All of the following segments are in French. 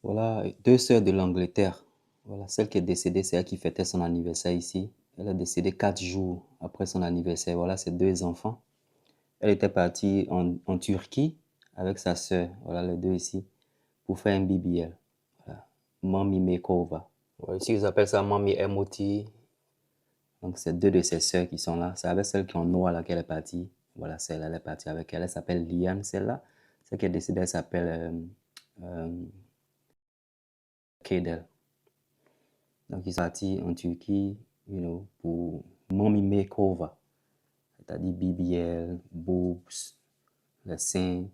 Voilà, deux sœurs de l'Angleterre. Voilà, celle qui est décédée, c'est elle qui fêtait son anniversaire ici. Elle est décédée 4 jours après son anniversaire. Voilà, ses deux enfants. Elle était partie en Turquie avec sa sœur, voilà les deux ici, pour faire un BBL. Voilà, Mommy Makeover. Voilà, ici, ils appellent ça Mommy MOT. Donc, c'est deux de ses sœurs qui sont là. C'est avec celle qui est en noir là qu'elle est partie. Voilà, celle-là, elle est partie avec elle. Elle s'appelle Liane, celle-là. Celle qui est décédée, elle s'appelle Kedel. Donc, ils sont partis en Turquie, pour mommy makeover. C'est-à-dire BBL, boobs, les seins,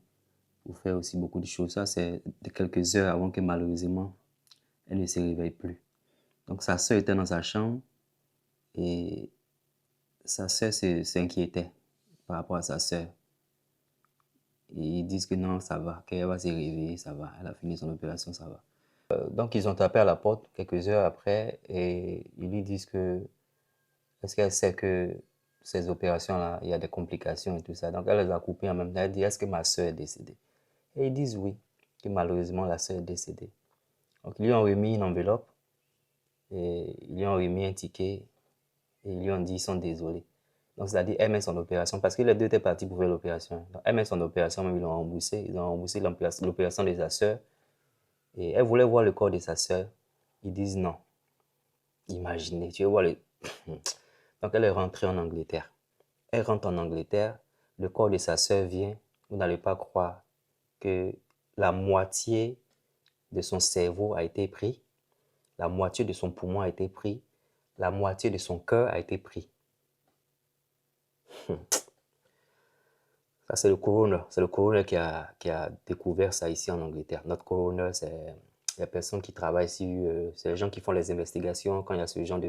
pour faire aussi beaucoup de choses. Ça, c'est de quelques heures avant que malheureusement, elle ne se réveille plus. Donc, sa soeur était dans sa chambre et sa soeur s'inquiétait par rapport à sa soeur. Et ils disent que non, ça va, qu'elle va se réveiller, ça va. Elle a fini son opération, ça va. Donc, ils ont tapé à la porte quelques heures après et ils lui disent que est-ce qu'elle sait que ces opérations-là, il y a des complications et tout ça. Donc, elle les a coupées en même temps. Elle dit, est-ce que ma soeur est décédée? Et ils disent oui, que malheureusement, la soeur est décédée. Donc, ils lui ont remis une enveloppe et ils lui ont remis un ticket et ils lui ont dit, ils sont désolés. Donc, c'est-à-dire, elle met son opération parce que les deux étaient partis pour faire l'opération. Donc, elle met son opération, même ils l'ont remboursé. Ils ont remboursé l'opération de sa soeur. Et elle voulait voir le corps de sa soeur. Ils disent non. Imaginez, tu veux voir le... Donc, elle est rentrée en Angleterre. Elle rentre en Angleterre, le corps de sa sœur vient. Vous n'allez pas croire que la moitié de son cerveau a été pris, la moitié de son poumon a été pris, la moitié de son cœur a été pris. Ça, c'est le coroner. C'est le coroner qui a découvert ça ici en Angleterre. Notre coroner, c'est les personnes qui travaillent ici, c'est les gens qui font les investigations quand il y a ce genre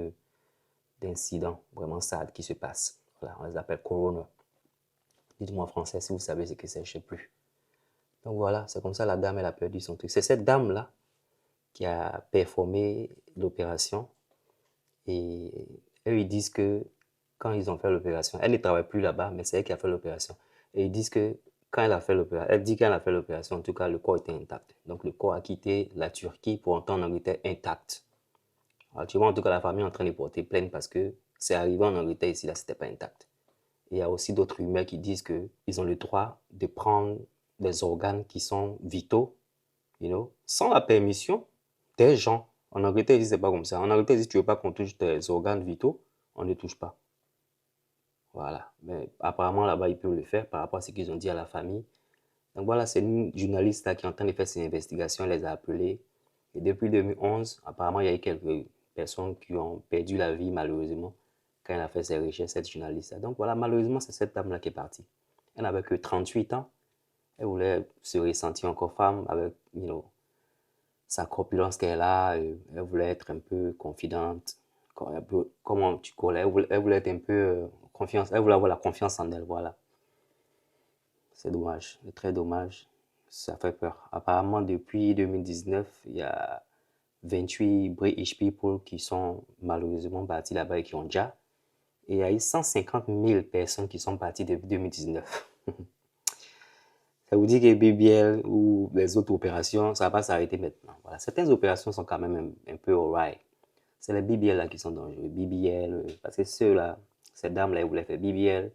d'incident vraiment sad qui se passe. Voilà, on les appelle coroner. Dites-moi en français si vous savez ce que c'est, je ne sais plus. Donc voilà, c'est comme ça la dame, elle a perdu son truc. C'est cette dame-là qui a performé l'opération. Et eux, ils disent que quand ils ont fait l'opération, elle ne travaille plus là-bas, mais c'est elle qui a fait l'opération. Et ils disent que quand elle a fait l'opération, elle dit qu'elle a fait l'opération, en tout cas, le corps était intact. Donc le corps a quitté la Turquie pour entrer en Angleterre intact. Alors, tu vois, en tout cas, la famille est en train de porter plainte parce que c'est arrivé en Angleterre ici, là, c'était pas intact. Et il y a aussi d'autres rumeurs qui disent qu'ils ont le droit de prendre des organes qui sont vitaux, sans la permission des gens. En Angleterre, ils disent c'est pas comme ça. En Angleterre, ils disent si tu veux pas qu'on touche tes organes vitaux, on ne touche pas. Voilà. Mais apparemment, là-bas, ils peuvent le faire par rapport à ce qu'ils ont dit à la famille. Donc voilà, c'est une journaliste là qui est en train de faire ses investigations, elle les a appelés. Et depuis 2011, apparemment, il y a eu quelques personnes qui ont perdu la vie, malheureusement, quand elle a fait ses recherches, cette journaliste-là. Donc voilà, malheureusement, c'est cette dame-là qui est partie. Elle n'avait que 38 ans. Elle voulait se ressentir encore femme avec, sa corpulence qu'elle a. Elle voulait être un peu confidente. Comment tu connais, elle voulait être un peu confiance. Elle voulait avoir la confiance en elle, voilà. C'est dommage, c'est très dommage. Ça fait peur. Apparemment, depuis 2019, il y a 28 British people qui sont malheureusement partis là-bas et qui ont déjà. Et il y a eu 150 000 personnes qui sont parties depuis 2019. Ça vous dit que BBL ou les autres opérations, ça va pas s'arrêter maintenant. Voilà. Certaines opérations sont quand même un peu alright. C'est les BBL là qui sont dangereux. BBL, parce que ceux-là, ces dames-là, elles voulaient faire BBL,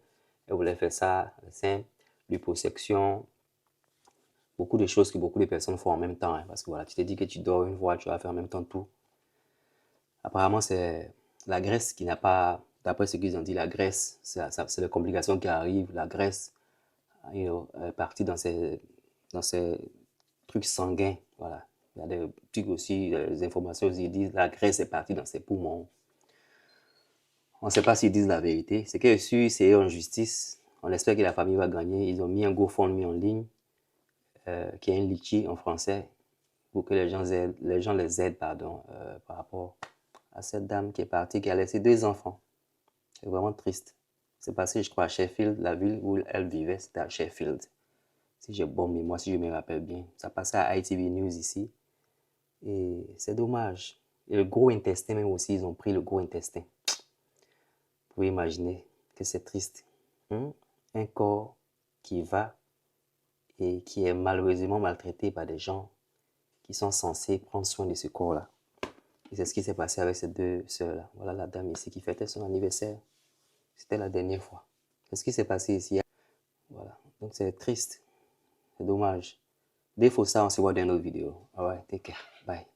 elles voulaient faire ça, c'est liposuction, beaucoup de choses que beaucoup de personnes font en même temps. Hein, parce que voilà, tu te dis que tu dors une fois, tu vas faire en même temps tout. Apparemment, c'est la graisse qui n'a pas, d'après ce qu'ils ont dit, la graisse, c'est les complications qui arrivent. La graisse est partie dans ces trucs sanguins. Voilà. Il y a des trucs aussi, des informations aussi, ils disent la graisse est partie dans ses poumons. On ne sait pas s'ils disent la vérité. Ce qui est sûr, c'est en justice. On espère que la famille va gagner. Ils ont mis un GoFundMe en ligne, qui est un litchi en français, pour que les gens les aident, pardon, par rapport à cette dame qui est partie, qui a laissé deux enfants. C'est vraiment triste. C'est passé, je crois, à Sheffield, la ville où elle vivait, c'était à Sheffield. Si j'ai bonne mémoire, si je me rappelle bien. Ça passait à ITV News ici. Et c'est dommage. Et le gros intestin, même aussi, ils ont pris le gros intestin. Vous pouvez imaginer que c'est triste. Un corps qui va et qui est malheureusement maltraité par des gens qui sont censés prendre soin de ce corps-là. Et c'est ce qui s'est passé avec ces deux sœurs-là. Voilà la dame ici qui fêtait son anniversaire. C'était la dernière fois. C'est ce qui s'est passé ici. Voilà. Donc c'est triste. C'est dommage. Dès ça, on se voit dans une autre vidéo. Alright, take care. Bye.